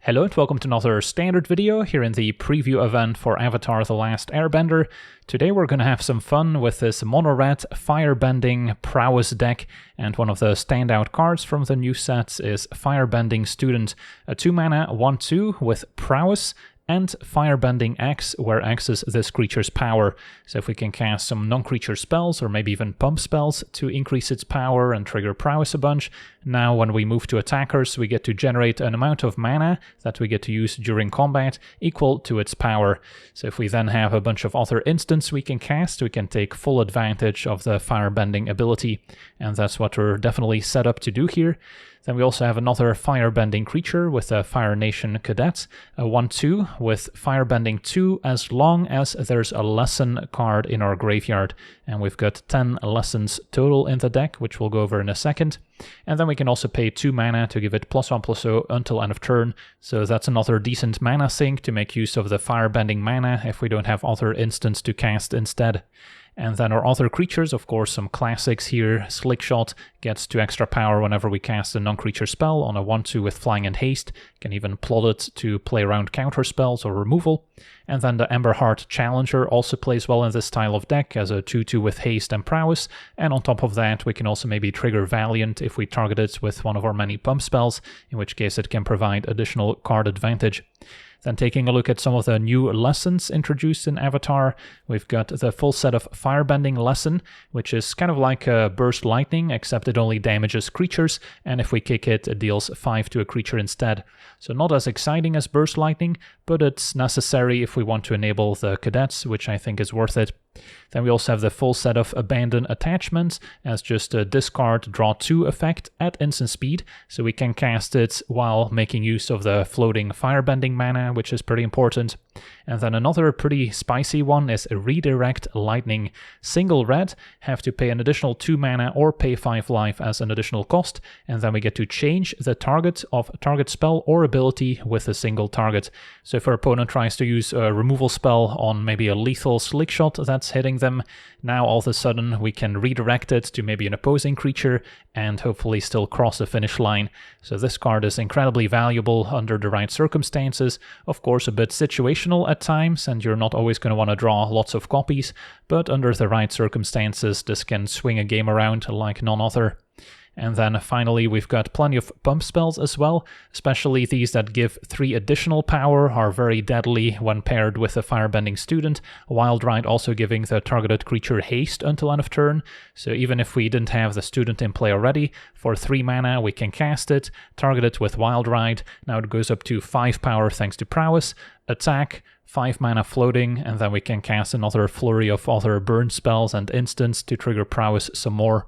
Hello and welcome to another standard video here in the preview event for Avatar: The Last Airbender. Today we're going to have some fun with this mono-red Firebending Prowess deck, and one of the standout cards from the new sets is Firebending Student, a 2-mana 1/2 with Prowess, and Firebending X, where X is this creature's power. So if we can cast some non-creature spells, or maybe even pump spells, to increase its power and trigger Prowess a bunch, now when we move to attackers, we get to generate an amount of mana that we get to use during combat equal to its power. So if we then have a bunch of other instants we can cast, we can take full advantage of the Firebending ability, and that's what we're definitely set up to do here. Then we also have another Firebending creature with a Fire Nation Cadet, a 1/2 with Firebending 2 as long as there's a lesson card in our graveyard. And we've got 10 lessons total in the deck, which we'll go over in a second. And then we can also pay 2 mana to give it +1/+0 until end of turn, so that's another decent mana sink to make use of the Firebending mana if we don't have other instants to cast instead. And then our other creatures, of course, some classics here. Slickshot gets 2 extra power whenever we cast a non-creature spell on a 1/2 with Flying and Haste. Can even plot it to play around counter spells or removal. And then the Emberheart Challenger also plays well in this style of deck as a 2/2 with Haste and Prowess. And on top of that, we can also maybe trigger Valiant if we target it with one of our many pump spells, in which case it can provide additional card advantage. Then taking a look at some of the new lessons introduced in Avatar, we've got the full set of Firebending Lesson, which is kind of like a Burst Lightning, except it only damages creatures, and if we kick it, it deals 5 to a creature instead. So not as exciting as Burst Lightning, but it's necessary if we want to enable the cadets, which I think is worth it. Then we also have the full set of Abandon Attachments as just a discard draw 2 effect at instant speed, so we can cast it while making use of the floating Firebending mana, which is pretty important. And then another pretty spicy one is Redirect Lightning. Single red, have to pay an additional 2 mana or pay 5 life as an additional cost, and then we get to change the target of target spell or ability with a single target. So if our opponent tries to use a removal spell on maybe a lethal Slickshot that's hitting them, now all of a sudden we can redirect it to maybe an opposing creature and hopefully still cross the finish line. So this card is incredibly valuable under the right circumstances. Of course, a bit situational at times, and you're not always going to want to draw lots of copies, but under the right circumstances this can swing a game around like none other. And then finally we've got plenty of pump spells as well, especially these that give 3 additional power are very deadly when paired with a Firebending Student, Wild Ride also giving the targeted creature haste until end of turn. So even if we didn't have the Student in play already, for 3 mana we can cast it, target it with Wild Ride, now it goes up to 5 power thanks to Prowess, attack, 5 mana floating, and then we can cast another flurry of other burn spells and instants to trigger Prowess some more.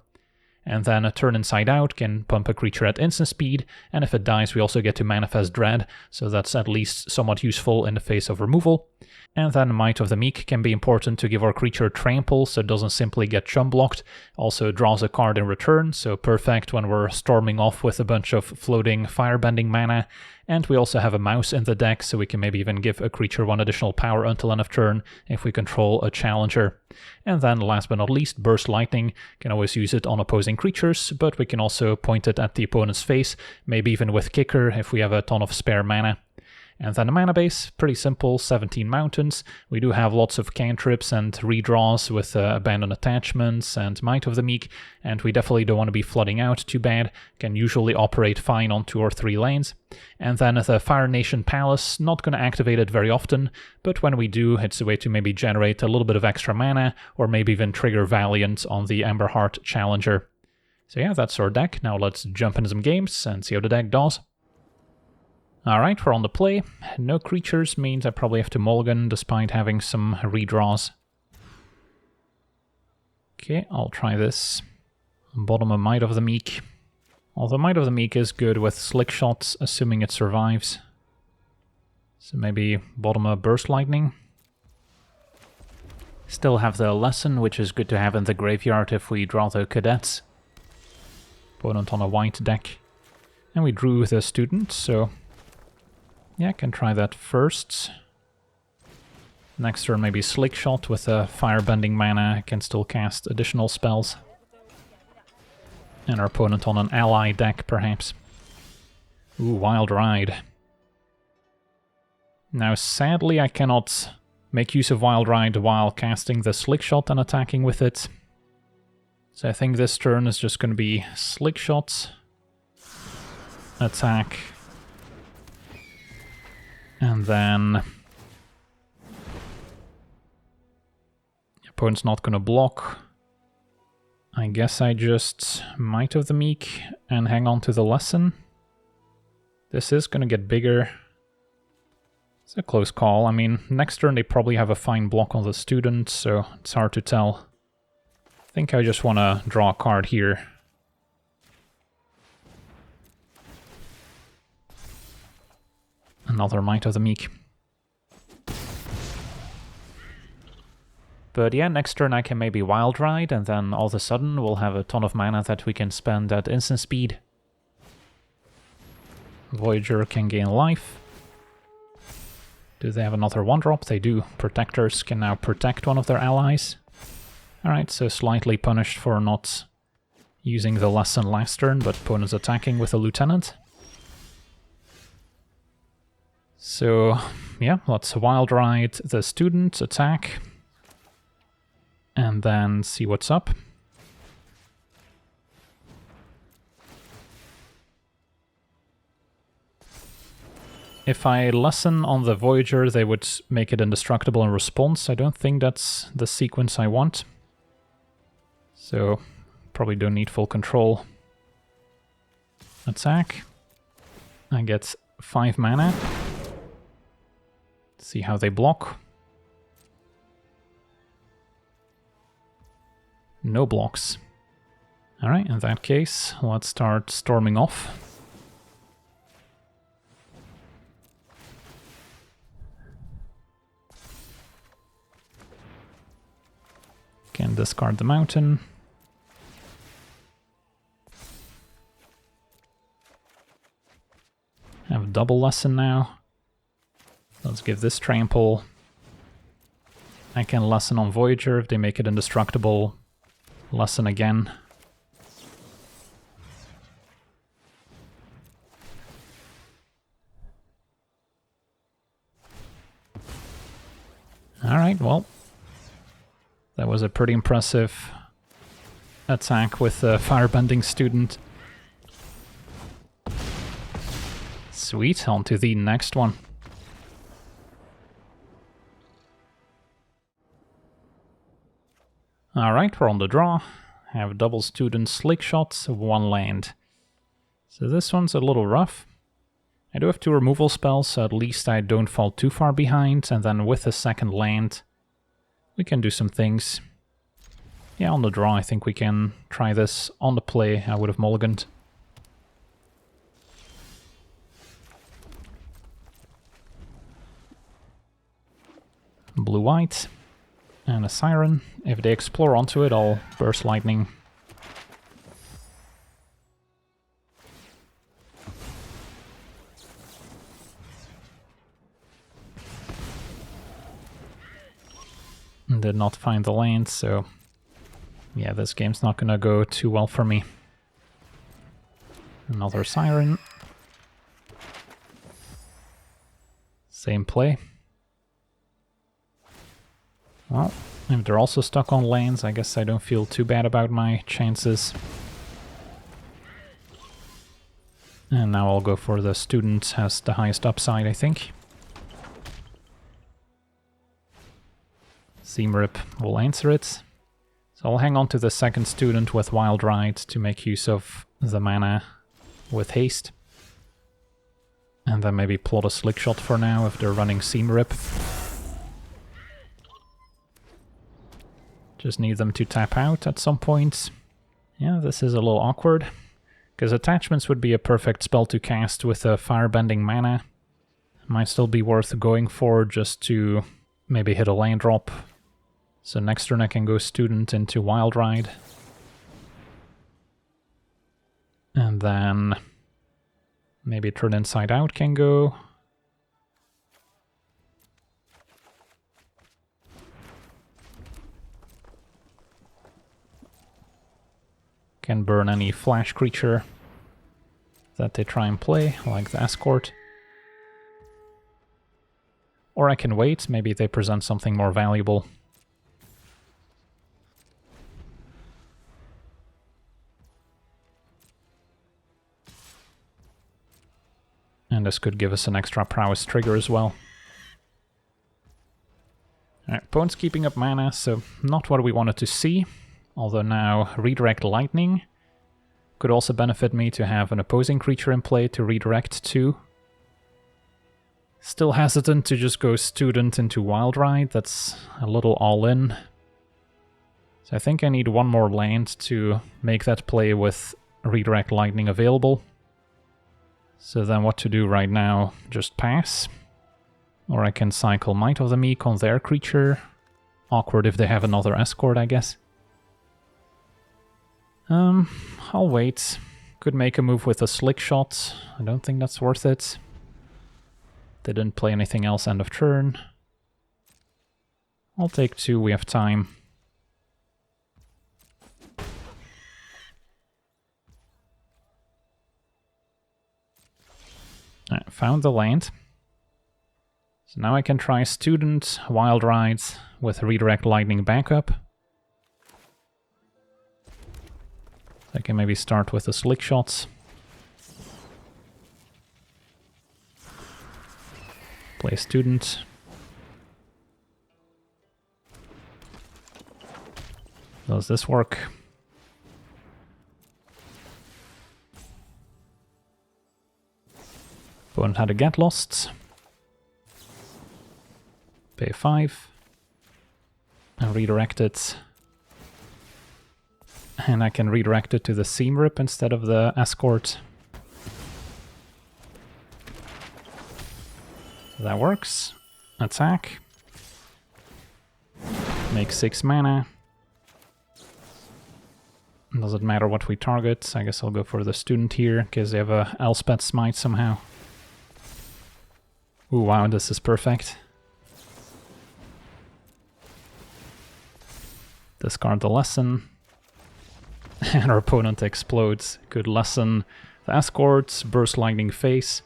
And then a Turn Inside Out can pump a creature at instant speed, and if it dies we also get to Manifest Dread, so that's at least somewhat useful in the face of removal. And then Might of the Meek can be important to give our creature trample so it doesn't simply get chum blocked. Also draws a card in return, so perfect when we're storming off with a bunch of floating Firebending mana. And we also have a mouse in the deck, so we can maybe even give a creature 1 additional power until end of turn if we control a challenger. And then last but not least, Burst Lightning. Can always use it on opposing creatures, but we can also point it at the opponent's face, maybe even with Kicker if we have a ton of spare mana. And then the mana base, pretty simple, 17 mountains. We do have lots of cantrips and redraws with Abandon Attachments and Might of the Meek, and we definitely don't want to be flooding out too bad. Can usually operate fine on 2 or 3 lanes. And then the Fire Nation Palace, not going to activate it very often, but when we do, it's a way to maybe generate a little bit of extra mana, or maybe even trigger Valiant on the Emberheart Challenger. So yeah, that's our deck. Now let's jump into some games and see how the deck does. Alright, we're on the play. No creatures means I probably have to mulligan despite having some redraws. Okay, I'll try this. Bottom a Might of the Meek. Although Might of the Meek is good with Slickshots, assuming it survives. So maybe bottom a Burst Lightning. Still have the Lesson, which is good to have in the graveyard if we draw the Cadets. Opponent on a white deck. And we drew the Student, so yeah, I can try that first. Next turn maybe Slickshot with a Firebending mana, I can still cast additional spells. And our opponent on an ally deck, perhaps. Ooh, Wild Ride. Now, sadly, I cannot make use of Wild Ride while casting the Slick Shot and attacking with it. So I think this turn is just going to be Slick Shot, attack, and then opponent's not going to block. I guess I just Might of the Meek and hang on to the lesson. This is going to get bigger. It's a close call. I mean, next turn they probably have a fine block on the student, so it's hard to tell. I think I just want to draw a card here. Another Might of the Meek. But yeah, next turn I can maybe Wild Ride, and then all of a sudden we'll have a ton of mana that we can spend at instant speed. Voyager can gain life. Do they have another 1-drop? They do. Protectors can now protect one of their allies. Alright, so slightly punished for not using the lesson last turn, but opponent's attacking with a lieutenant. So, yeah, let's Wild Ride the student, attack, and then see what's up. If I lesson on the Voyager, they would make it indestructible in response. I don't think that's the sequence I want. So, probably don't need full control. Attack. I get 5 mana. See how they block. No blocks. Alright, in that case, let's start storming off. Can discard the mountain. Have double lesson now. Let's give this trample. I can lesson on Voyager if they make it indestructible. Lesson again. Alright, well. That was a pretty impressive attack with a Firebending student. Sweet, on to the next one. Alright, we're on the draw. Have double student Slick Shots, 1 land. So this one's a little rough. I do have 2 removal spells, so at least I don't fall too far behind, and then with a second land, we can do some things. Yeah, on the draw, I think we can try this. On the play, I would have mulliganed. Blue-white. And a Siren. If they explore onto it, I'll Burst Lightning. Did not find the land, so yeah, this game's not gonna go too well for me. Another Siren. Same play. Well, if they're also stuck on lands, I guess I don't feel too bad about my chances. And now I'll go for the student, has the highest upside, I think. Seam Rip will answer it. So I'll hang on to the second student with Wild Ride to make use of the mana with haste. And then maybe plot a Slick Shot for now if they're running Seam Rip. Just need them to tap out at some point. Yeah, this is a little awkward, because attachments would be a perfect spell to cast with a Firebending mana. Might still be worth going for just to maybe hit a land drop. So next turn I can go student into Wild Ride. And then maybe turn Inside Out can go. Can burn any flash creature that they try and play, like the Escort. Or I can wait, maybe they present something more valuable. And this could give us an extra prowess trigger as well. Alright, opponent's keeping up mana, so not what we wanted to see. Although now redirect lightning could also benefit me to have an opposing creature in play to redirect to. Still hesitant to just go student into Wild Ride, that's a little all-in. So I think I need one more land to make that play with redirect lightning available. So then what to do right now? Just pass. Or I can cycle Might of the Meek on their creature. Awkward if they have another escort, I guess. I'll wait. Could make a move with a Slick Shot. I don't think that's worth it. They didn't play anything else end of turn. I'll take 2, we have time. Alright, found the land. So now I can try Student, Wild Rides with Redirect Lightning backup. I can maybe start with the Slick Shots. Play Student. Does this work? Opponent had a Get Lost. Pay 5. And redirect it. And I can redirect it to the Seam Rip instead of the Escort. That works. Attack. Make 6 mana. Doesn't matter what we target. I guess I'll go for the Student here, because they have a Elspeth Smite somehow. Ooh, wow, this is perfect. Discard the Lesson. And our opponent explodes. Could lessen the Escorts, Burst Lightning Face.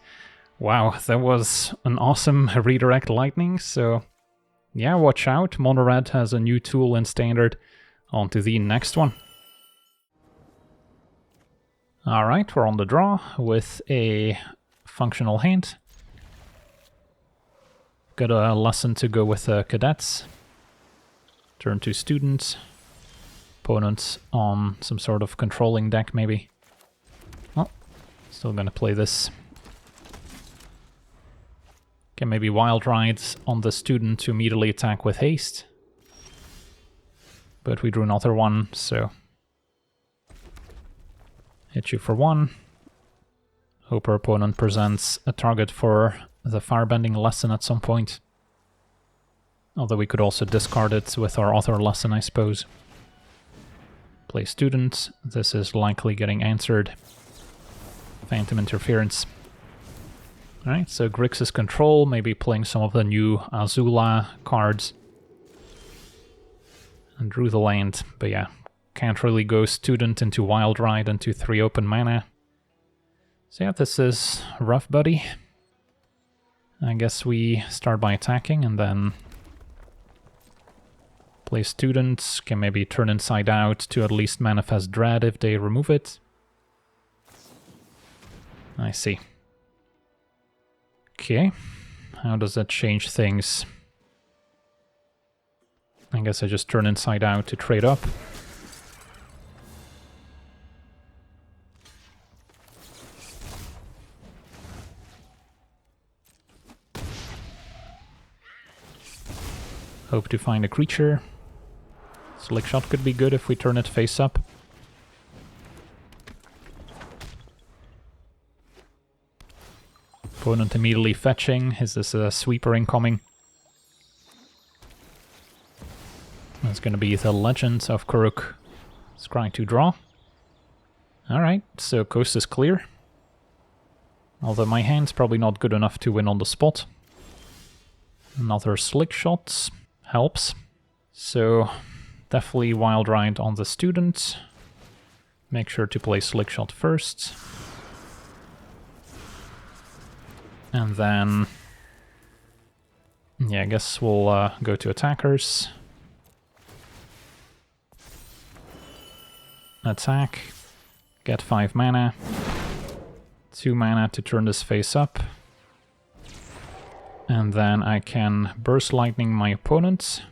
Wow, that was an awesome redirect lightning, so yeah, watch out. Mono Red has a new tool in Standard. On to the next one. Alright, we're on the draw with a functional hand. Got a lesson to go with Cadets. Turn to Student. Opponent on some sort of controlling deck, maybe. Oh, still gonna play this. Can maybe Wild Rides on the Student to immediately attack with haste. But we drew another one, so... Hit you for 1. Hope our opponent presents a target for the Firebending lesson at some point. Although we could also discard it with our other lesson, I suppose. Play Student. This is likely getting answered. Phantom Interference. Alright, so Grixis Control, maybe playing some of the new Azula cards. And drew the land, but yeah, can't really go Student into Wild Ride into 3 open mana. So yeah, this is rough, buddy. I guess we start by attacking and then play Student, can maybe turn Inside Out to at least manifest Dread if they remove it. I see. Okay, how does that change things? I guess I just turn Inside Out to trade up. Hope to find a creature. Slick Shot could be good if we turn it face up. Opponent immediately fetching. Is this a sweeper incoming? That's going to be the Legend of Kuruk. Scry to draw. Alright, so coast is clear. Although my hand's probably not good enough to win on the spot. Another Slick Shot helps. So definitely Wild Ride on the Student. Make sure to play Slick Shot first. And then Yeah, I guess we'll go to attackers. Attack. Get 5 mana. 2 mana to turn this face up. And then I can Burst Lightning my opponent.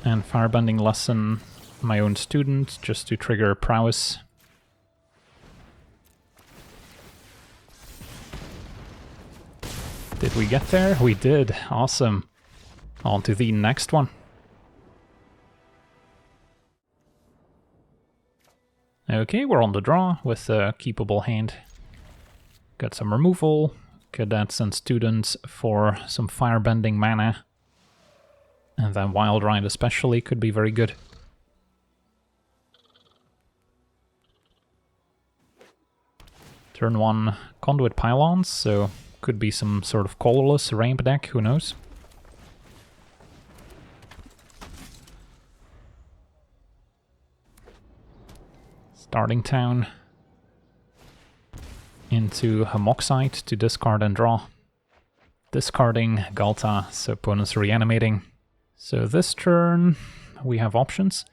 And Firebending Lesson my own student, just to trigger prowess. Did we get there? We did. Awesome. On to the next one. Okay, we're on the draw with a keepable hand. Got some removal, cadets and students for some firebending mana. And then Wild Ride especially could be very good. Turn 1 Conduit Pylons, so could be some sort of colorless ramp deck, who knows. Starting town into Hamoxite to discard and draw. Discarding Galta, so opponent's reanimating. So this turn we have options.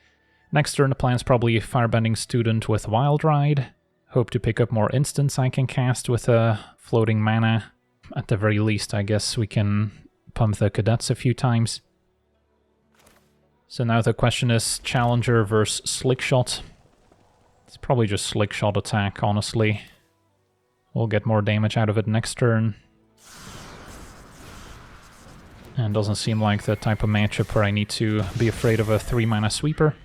Next turn the plan's probably Firebending Student with Wild Ride. Hope to pick up more instants I can cast with a floating mana. At the very least, I guess we can pump the cadets a few times. So now the question is Challenger versus Slickshot. It's probably just Slickshot attack, honestly. We'll get more damage out of it next turn. And doesn't seem like the type of matchup where I need to be afraid of a 3-mana sweeper.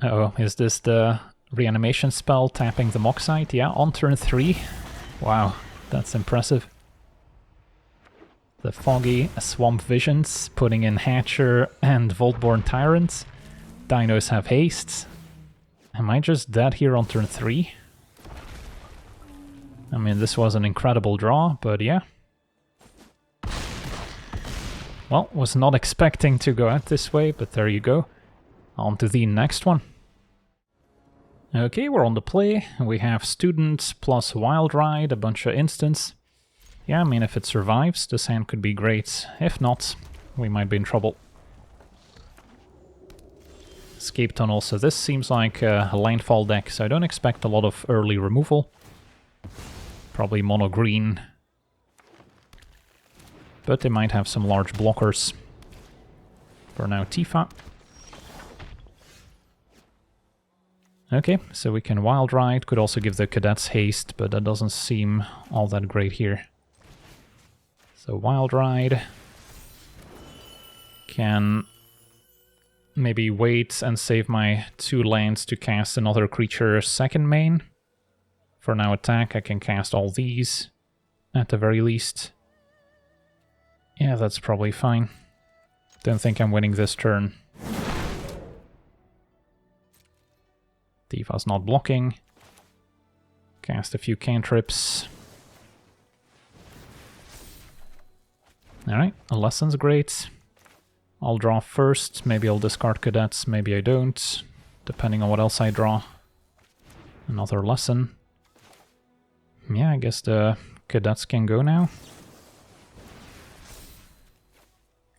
Uh-oh, is this the reanimation spell tapping the Moxite? Yeah, on turn 3. Wow, that's impressive. The Foggy Swamp Visions, putting in Hatcher and Voltborn Tyrant. Dinos have haste. Am I just dead here on turn 3? I mean, this was an incredible draw, but yeah. Well, was not expecting to go out this way, but there you go. On to the next one. Okay, we're on the play. We have Student plus Wild Ride, a bunch of instants. Yeah, I mean, if it survives, this hand could be great. If not, we might be in trouble. Escape Tunnel, so this seems like a landfall deck, so I don't expect a lot of early removal. Probably mono green. But they might have some large blockers. For now, Tifa. Okay, so we can Wild Ride, could also give the cadets haste, but that doesn't seem all that great here. So Wild Ride. Can maybe wait and save my 2 lands to cast another creature's second main. For now attack, I can cast all these, at the very least. Yeah, that's probably fine. Don't think I'm winning this turn. Tifa's not blocking. Cast a few cantrips. Alright, a lesson's great. I'll draw first, maybe I'll discard cadets, maybe I don't, depending on what else I draw. Another lesson. Yeah, I guess the cadets can go now.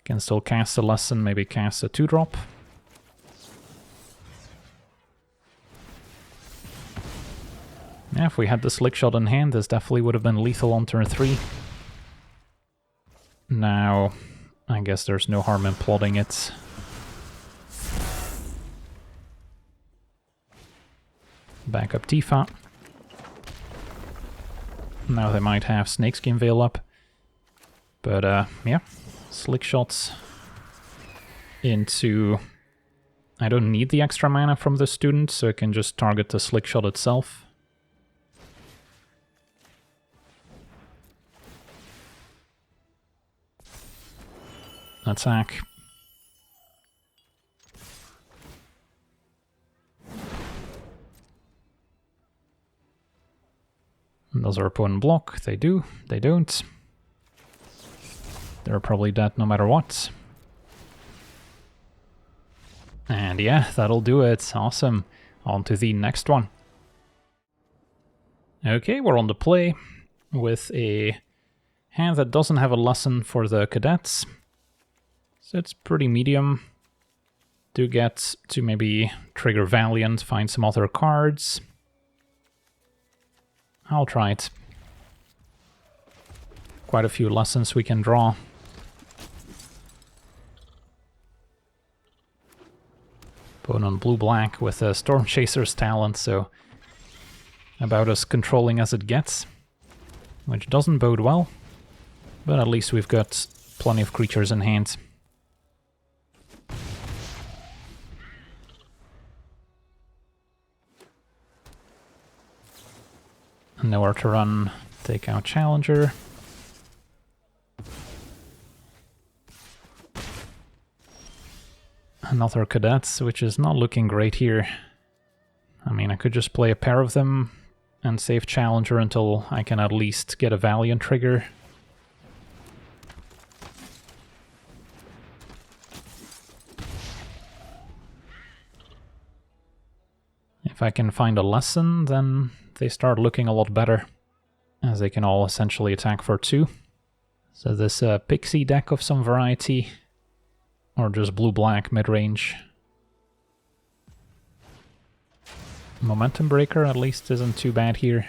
Can still cast a lesson, maybe cast a 2-drop. Yeah, if we had the Slickshot in hand, this definitely would have been lethal on turn 3. Now, I guess there's no harm in plotting it. Back up Tifa. Now they might have Snakeskin Veil up. But yeah, Slickshots into... I don't need the extra mana from the student, so I can just target the Slickshot itself. Attack. Does our opponent block? They do. They don't. They're probably dead no matter what. And yeah, that'll do it. Awesome. On to the next one. Okay, we're on the play with a hand that doesn't have a lesson for the cadets. So it's pretty medium. Do get to maybe trigger Valiant, find some other cards. I'll try it. Quite a few lessons we can draw. Opponent blue-black with a Storm Chaser's talent, so about as controlling as it gets, which doesn't bode well, but at least we've got plenty of creatures in hand. Nowhere to run, take out Challenger. Another Cadets, which is not looking great here. I mean, I could just play a pair of them and save Challenger until I can at least get a Valiant trigger. If I can find a lesson, then they start looking a lot better, as they can all essentially attack for 2. So this Pixie deck of some variety, or just blue-black mid-range. Momentum Breaker at least isn't too bad here.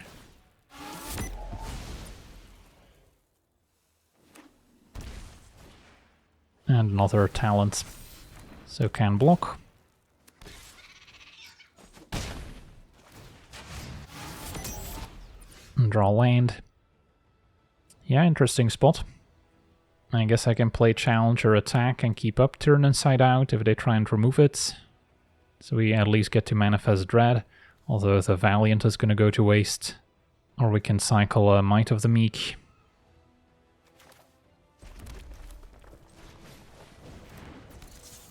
And another talent, so can block. And draw land. Yeah, interesting spot. I guess I can play Challenger attack and keep up turn Inside Out if they try and remove it. So we at least get to manifest Dread, although the Valiant is going to go to waste. Or we can cycle a Might of the Meek.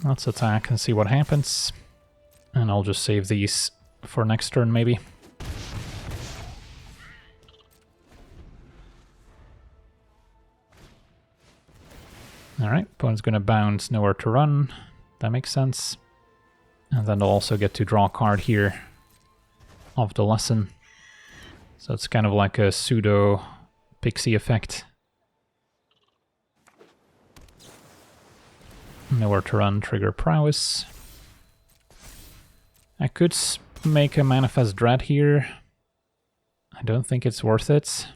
Let's attack and see what happens. And I'll just save these for next turn maybe. Alright, opponent's going to bounce, nowhere to run. That makes sense. And then they'll also get to draw a card here of the lesson. So it's kind of like a pseudo pixie effect. Nowhere to run, trigger prowess. I could make a manifest dread here. I don't think it's worth it.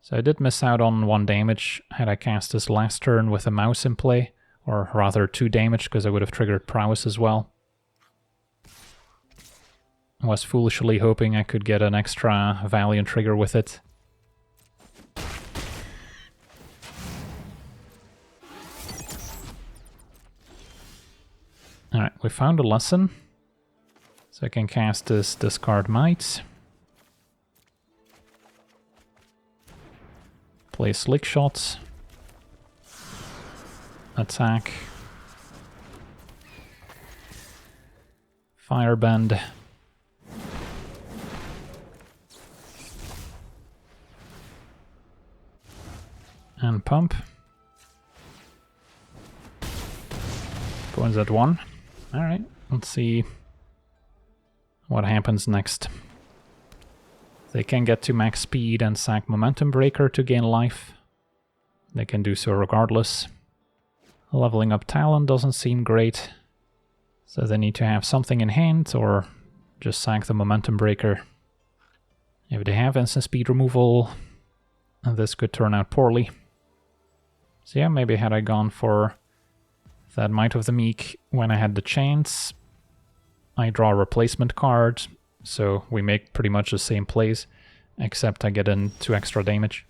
So I did miss out on 1 damage had I cast this last turn with a mouse in play, or rather 2 damage because I would have triggered prowess as well. I was foolishly hoping I could get an extra Valiant trigger with it. Alright, we found a lesson. So I can cast this Discard Might. Play Slick Shot. Attack. Firebend. And pump. Points at 1. Alright, let's see what happens next. They can get to max speed and sack Momentum Breaker to gain life. They can do so regardless. Leveling up Talon doesn't seem great, so they need to have something in hand or just sack the Momentum Breaker. If they have instant speed removal, this could turn out poorly. So yeah, maybe had I gone for that Might of the Meek when I had the chance, I draw a replacement card, so we make pretty much the same plays, except I get in 2 extra damage.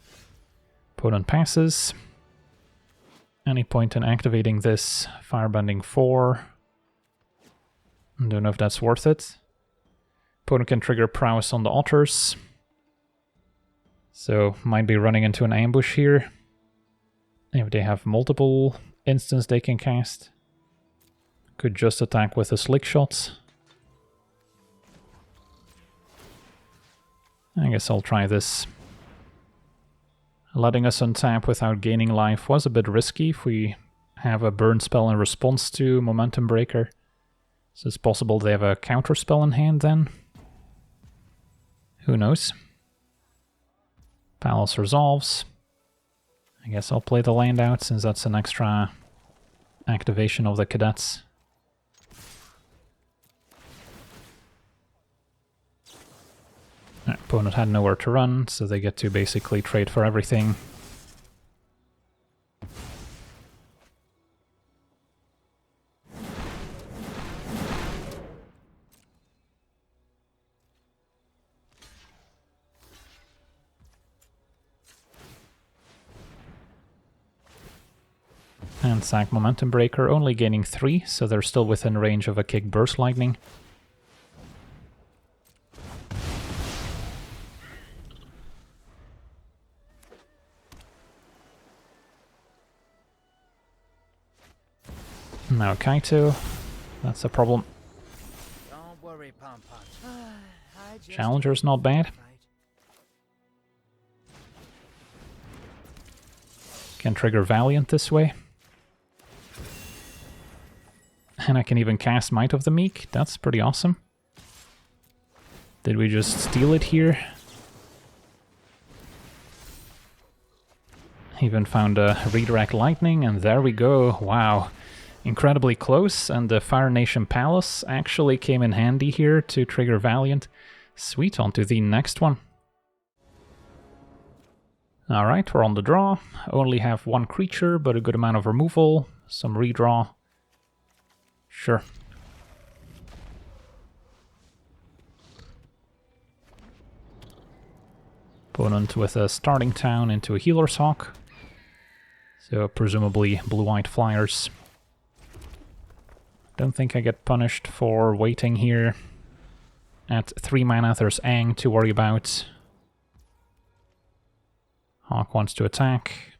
Opponent passes. Any point in activating this, Firebending 4. I don't know if that's worth it. Opponent can trigger Prowess on the Otters. So might be running into an ambush here. If they have multiple instants they can cast. Could just attack with a Slick Shot. I guess I'll try this. Letting us untap without gaining life was a bit risky if we have a burn spell in response to Momentum Breaker. So it's possible they have a counter spell in hand then. Who knows? Palace resolves. I guess I'll play the land out since that's an extra activation of the cadets. Opponent had nowhere to run, so they get to basically trade for everything. And sack Momentum Breaker, only gaining 3, so they're still within range of a kick Burst Lightning. Now Kaito, that's a problem. Don't worry, Pom-Pom. Challenger's not bad. Can trigger Valiant this way. And I can even cast Might of the Meek. That's pretty awesome. Did we just steal it here? Even found a Redirect Lightning, and there we go. Wow. Incredibly close, and the Fire Nation Palace actually came in handy here to trigger Valiant. Sweet, on to the next one. Alright, we're on the draw. Only have one creature, but a good amount of removal. Some redraw. Sure. Opponent with a starting town into a Healer's Hawk. So presumably blue-white flyers. Don't think I get punished for waiting here. At 3 mana there's Aang to worry about. Hawk wants to attack.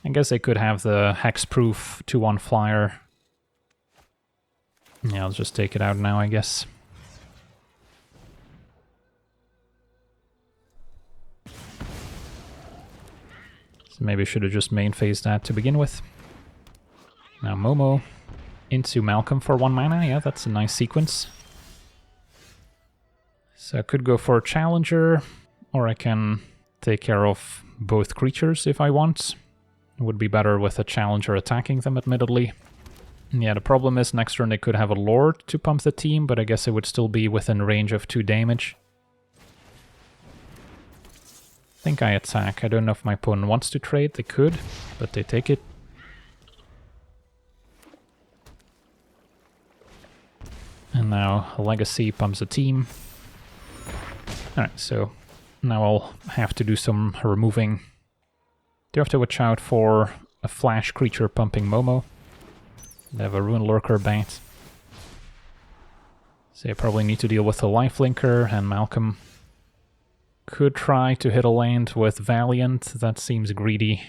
I guess they could have the hexproof 2/1 flyer. Yeah, I'll just take it out now, I guess. So maybe I should have just main phased that to begin with. Now Momo into Malcolm for 1 mana. Yeah, that's a nice sequence. So I could go for a Challenger, or I can take care of both creatures if I want. It would be better with a Challenger attacking them, admittedly. Yeah, the problem is next turn they could have a Lord to pump the team, but I guess it would still be within range of 2 damage. I think I attack. I don't know if my opponent wants to trade. They could, but they take it. And now Legacy pumps a team. Alright, so now I'll have to do some removing. Do have to watch out for a flash creature pumping Momo. They have a Ruin Lurker Bat. So you probably need to deal with a Lifelinker, and Malcolm could try to hit a land with Valiant. That seems greedy.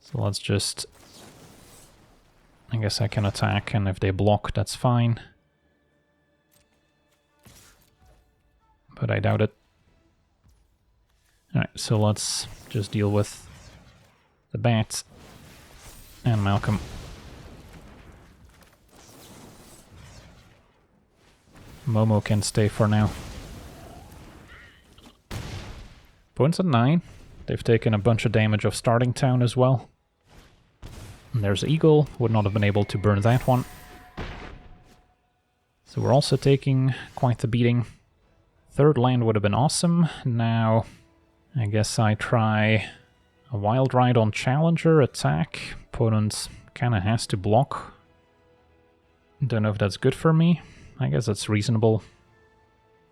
So let's just... I guess I can attack, and if they block, that's fine. But I doubt it. Alright, so let's just deal with the Bat and Malcolm. Momo can stay for now. Opponent's at 9. They've taken a bunch of damage of starting town as well. And there's Eagle, would not have been able to burn that one. So we're also taking quite the beating. Third land would have been awesome. Now, I guess I try a Wild Ride on Challenger, attack. Opponent kinda has to block. Don't know if that's good for me. I guess that's reasonable.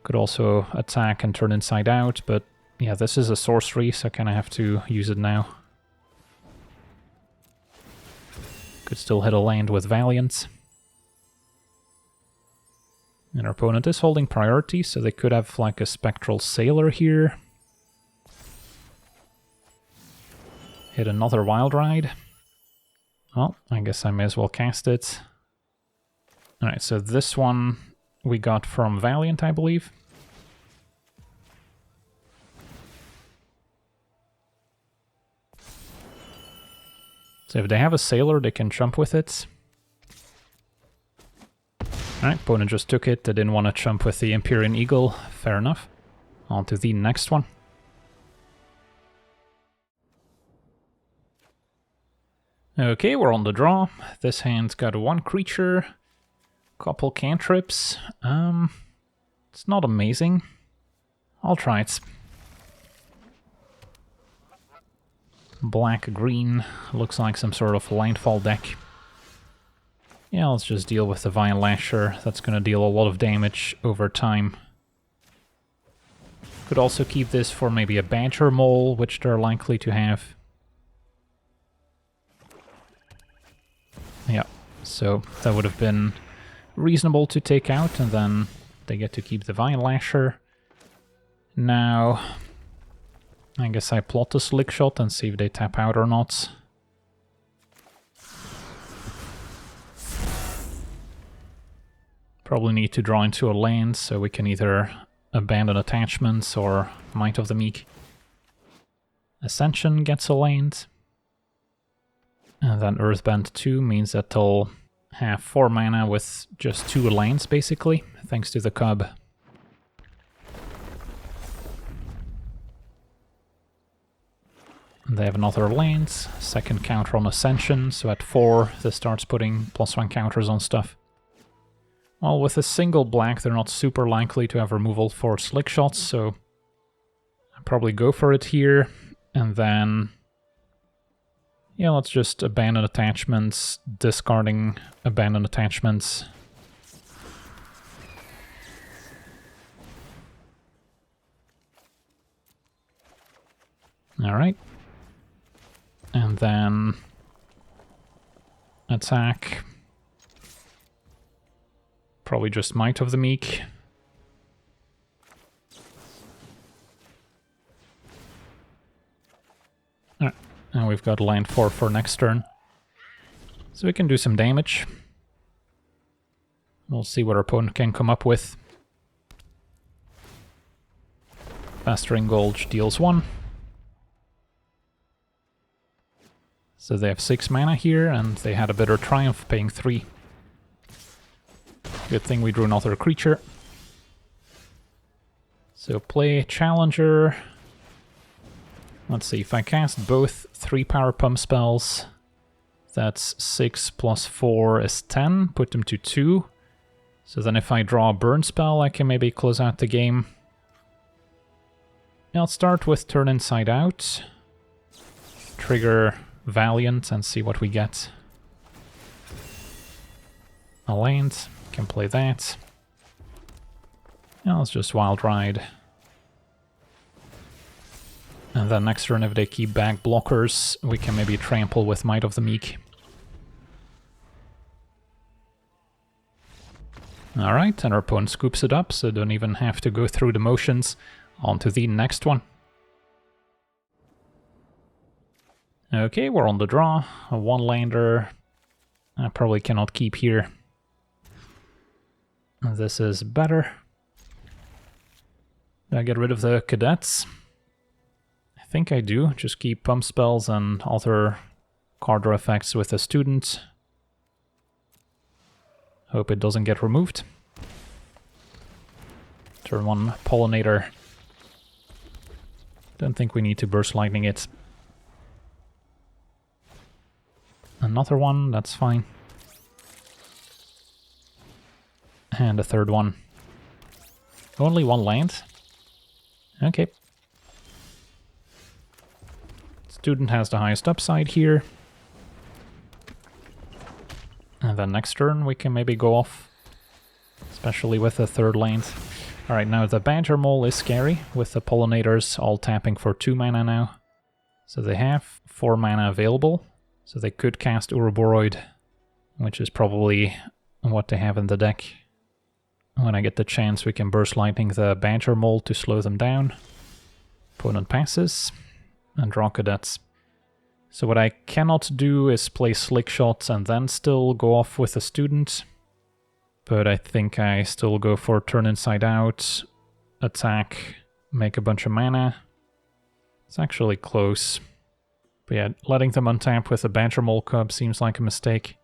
Could also attack and turn inside out, but yeah, this is a sorcery, so I kinda have to use it now. Could still hit a land with Valiant. And our opponent is holding priority, so they could have like a Spectral Sailor here. Hit another Wild Ride. Well, I guess I may as well cast it. Alright, so this one we got from Valiant, I believe. So if they have a sailor, they can jump with it. Alright, opponent just took it. They didn't want to jump with the Empyrean Eagle. Fair enough. On to the next one. Okay, we're on the draw. This hand's got one creature, couple cantrips. It's not amazing. I'll try it. Black-green, looks like some sort of landfall deck. Yeah, let's just deal with the Vine Lasher. That's going to deal a lot of damage over time. Could also keep this for maybe a Badger Mole, which they're likely to have. Yeah, so that would have been reasonable to take out, and then they get to keep the Vine Lasher. Now, I guess I plot a Slick Shot and see if they tap out or not. Probably need to draw into a land, so we can either abandon attachments or Might of the Meek. Ascension gets a land. And then Earthbend 2 means that they'll have 4 mana with just 2 lands, basically, thanks to the Cub. They have another land, second counter on Ascension, so at 4 this starts putting +1 counters on stuff. Well, with a single black they're not super likely to have removal for Slick Shots, so I'll probably go for it here, and then... yeah, let's just abandon attachments, discarding abandoned attachments. Alright. And then attack. Probably just Might of the Meek. Alright, and we've got land 4 for next turn. So we can do some damage. We'll see what our opponent can come up with. Festering Gulch deals 1. So they have 6 mana here, and they had a Bitter Triumph paying 3. Good thing we drew another creature. So play Challenger. Let's see, if I cast both 3 Power Pump spells, that's 6 plus 4 is 10, put them to 2. So then if I draw a Burn spell, I can maybe close out the game. I'll start with Turn Inside Out. Trigger Valiant and see what we get. A land, can play that. Let's just Wild Ride. And then next turn, if they keep back blockers, we can maybe trample with Might of the Meek. Alright, and our opponent scoops it up, so don't even have to go through the motions. On to the next one. Okay, we're on the draw. A 1-lander. I probably cannot keep here. This is better. Do I get rid of the cadets? I think I do. Just keep pump spells and other card draw effects with a student. Hope it doesn't get removed. Turn 1 Pollinator. Don't think we need to Burst Lightning it. Another one, that's fine. And a third one. Only 1 land. Okay. Student has the highest upside here. And then next turn we can maybe go off. Especially with the 3rd land. Alright, now the Badger Mole is scary, with the Pollinators all tapping for 2 mana now. So they have 4 mana available. So they could cast Uroboroid, which is probably what they have in the deck. When I get the chance, we can Burst Lightning the Badger Mole to slow them down. Opponent passes, and draw cadets. So what I cannot do is play Slick Shots and then still go off with a student. But I think I still go for Turn Inside Out, attack, make a bunch of mana. It's actually close. But yeah, letting them untap with a Badger Mole Cub seems like a mistake.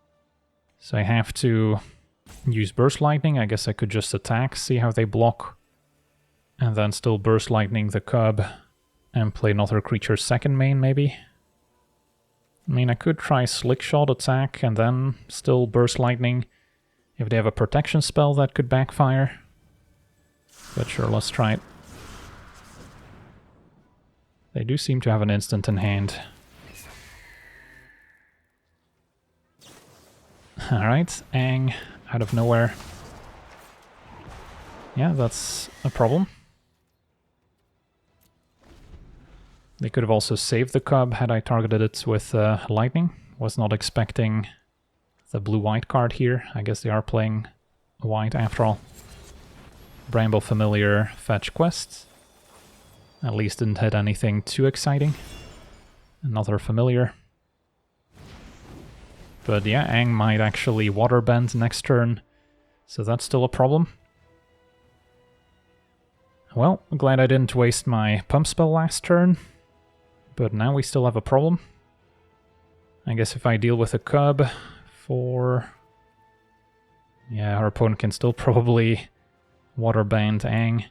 So I have to use Burst Lightning. I guess I could just attack, see how they block, and then still Burst Lightning the Cub and play another creature's second main, maybe? I mean, I could try Slick Shot attack and then still Burst Lightning. If they have a protection spell, that could backfire. But sure, let's try it. They do seem to have an instant in hand. Alright, Aang out of nowhere. Yeah, that's a problem. They could have also saved the Cub had I targeted it with Lightning. Was not expecting the blue-white card here. I guess they are playing white after all. Bramble Familiar fetch quest. At least didn't hit anything too exciting. Another Familiar. But yeah, Aang might actually Waterbend next turn, so that's still a problem. Well, I'm glad I didn't waste my pump spell last turn. But now we still have a problem. I guess if I deal with a Cub for... Yeah, our opponent can still probably Waterband Aang.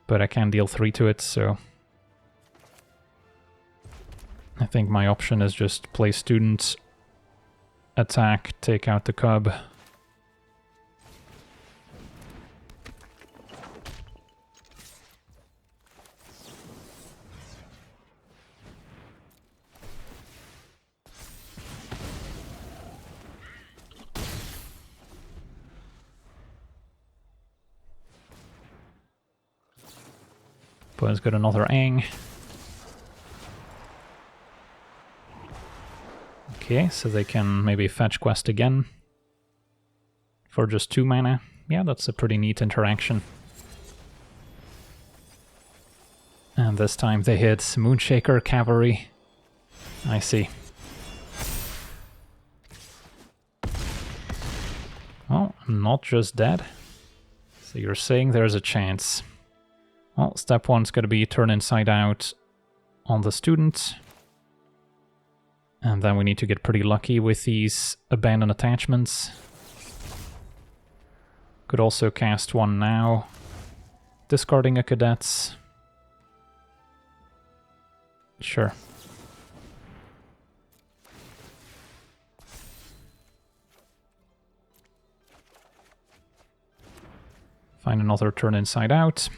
But I can deal 3 to it, so... I think my option is just play Student, attack, take out the Cub. Let's get another Aang. Okay, so they can maybe fetch quest again for just 2 mana. Yeah, that's a pretty neat interaction. And this time they hit Moonshaker Cavalry. I see. Well, I'm not just dead. So you're saying there's a chance. Well, step 1's going to be turn inside out on the Student. And then we need to get pretty lucky with these abandoned attachments. Could also cast 1 now, discarding a Cadets. Sure. Find another turn inside out.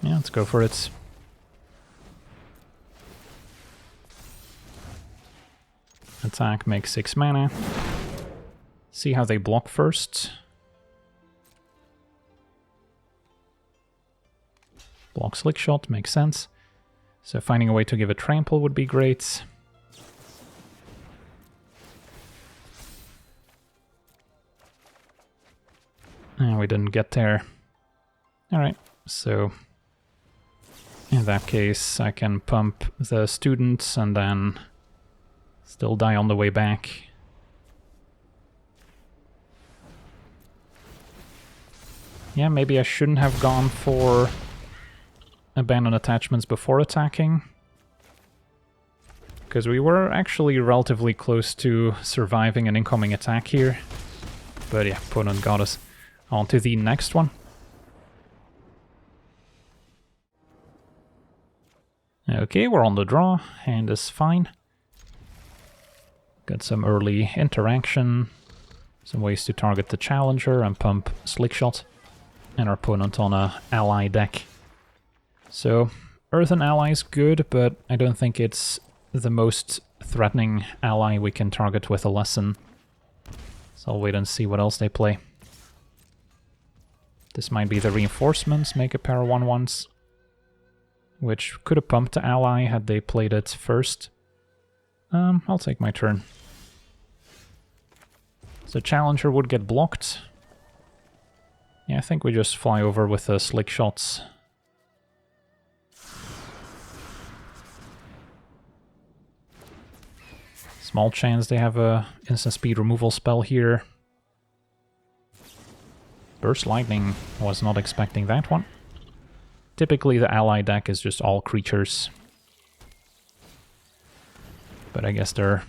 Yeah, let's go for it. Attack, make 6 mana. See how they block first. Block Slick Shot, makes sense. So finding a way to give it trample would be great. And we didn't get there. Alright, so in that case I can pump the Student and then still die on the way back. Yeah, maybe I shouldn't have gone for abandoned attachments before attacking, because we were actually relatively close to surviving an incoming attack here. But yeah, opponent got us. On to the next one. Okay, we're on the draw, hand is fine. Got some early interaction, some ways to target the challenger and pump Slick Shot, and our opponent on a ally deck. So, Earthen Ally is good, but I don't think it's the most threatening ally we can target with a lesson. So I'll wait and see what else they play. This might be the reinforcements, make a pair of 1/1s. Which could have pumped the ally had they played it first. I'll take my turn. So Challenger would get blocked. Yeah, I think we just fly over with the Slick Shots. Small chance they have a instant speed removal spell here. Burst Lightning, was not expecting that one. Typically the ally deck is just all creatures. but I guess they're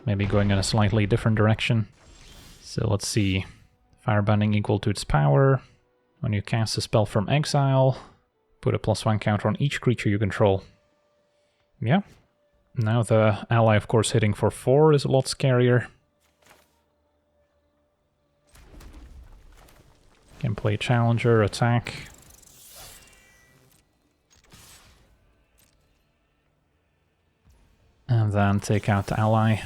maybe going in a slightly different direction. So let's see. Firebending equal to its power. When you cast a spell from exile, put a +1 counter on each creature you control. Yeah. Now the ally, of course, hitting for 4 is a lot scarier. Can play Challenger, attack. And then take out the ally.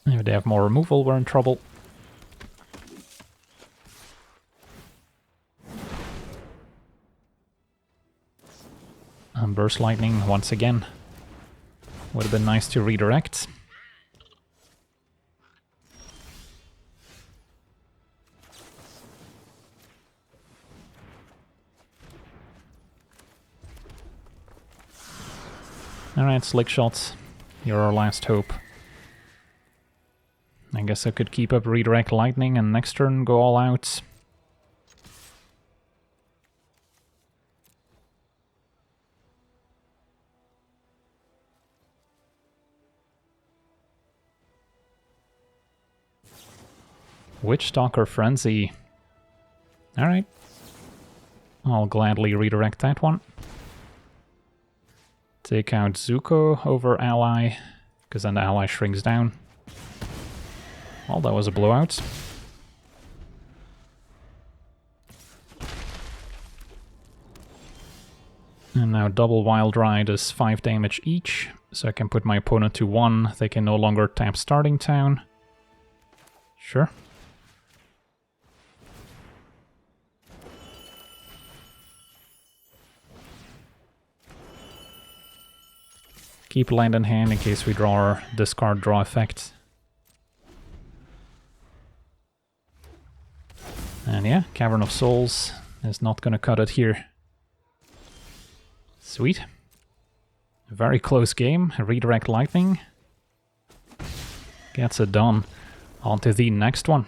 If they have more removal, we're in trouble. And Burst Lightning once again. Would have been nice to redirect. Alright, Slick Shot. You're our last hope. I guess I could keep up Redirect Lightning and next turn go all out. Witchstalker Frenzy. Alright. I'll gladly redirect that one. Take out Zuko over ally, because then the ally shrinks down. Well, that was a blowout. And now double Wild Ride does 5 damage each, so I can put my opponent to 1. They can no longer tap Starting Town. Sure. Keep land in hand in case we draw our discard draw effect. And yeah, Cavern of Souls is not gonna cut it here. Sweet. Very close game. Redirect Lightning. Gets it done. On to the next one.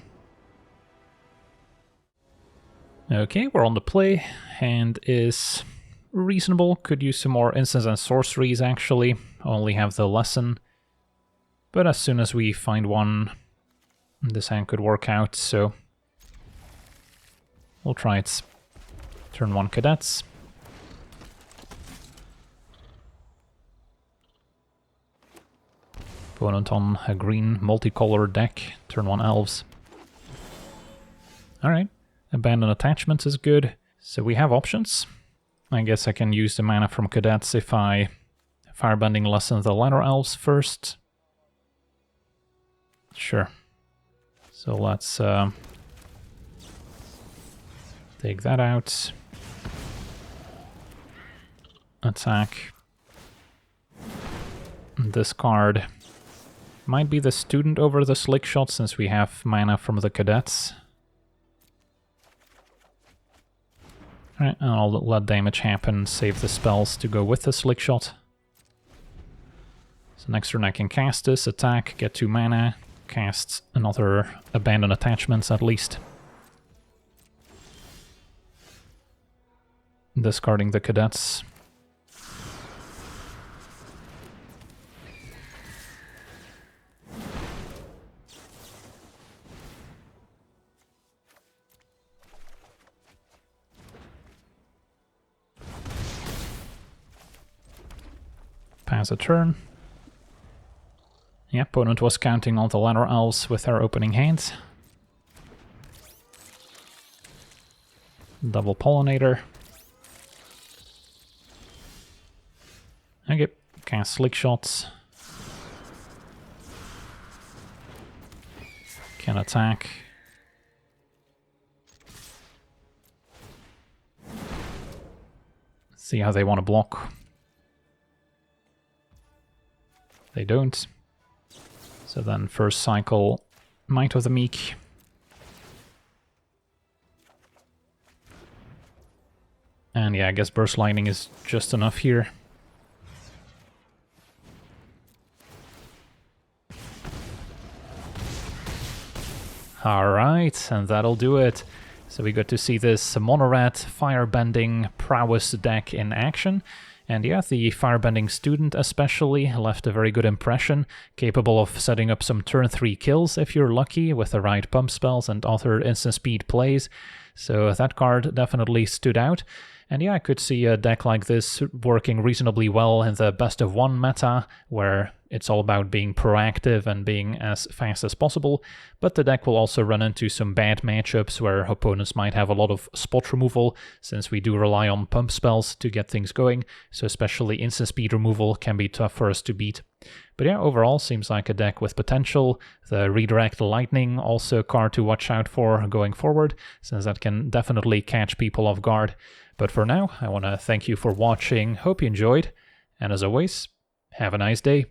Okay, we're on the play. Hand is reasonable. Could use some more instants and sorceries actually. Only have the lesson. But as soon as we find one, this hand could work out, so we'll try it. Turn 1 Cadets. Opponent on a green multicolored deck. Turn 1 Elves. Alright. Abandon Attachments is good. So we have options. I guess I can use the mana from Cadets if I Firebending lessen the Ladder Elves first. Sure. So let's take that out. Attack. Discard. Might be the Student over the Slick Shot since we have mana from the Cadets. Alright, I'll let damage happen, save the spells to go with the Slick Shot. So next turn I can cast this, attack, get 2 mana, cast another Abandon Attachments at least. Discarding the Cadets. Pass a turn. The opponent was counting on the Ladder Elves with their opening hands. Double Pollinator. Okay, cast Slick Shots. Can attack. See how they want to block. They don't. So then first cycle, Might of the Meek. And yeah, I guess Burst Lightning is just enough here. Alright, and that'll do it. So we got to see this monored Firebending prowess deck in action. And yeah, the Firebending student especially left a very good impression, capable of setting up some turn 3 kills if you're lucky with the right pump spells and other instant speed plays. So that card definitely stood out. And yeah, I could see a deck like this working reasonably well in the best of 1 meta, where it's all about being proactive and being as fast as possible, but the deck will also run into some bad matchups where opponents might have a lot of spot removal, since we do rely on pump spells to get things going, so especially instant speed removal can be tough for us to beat. But yeah, overall seems like a deck with potential. The Redirect Lightning also a card to watch out for going forward, since that can definitely catch people off guard. But for now, I want to thank you for watching, hope you enjoyed, and as always, have a nice day.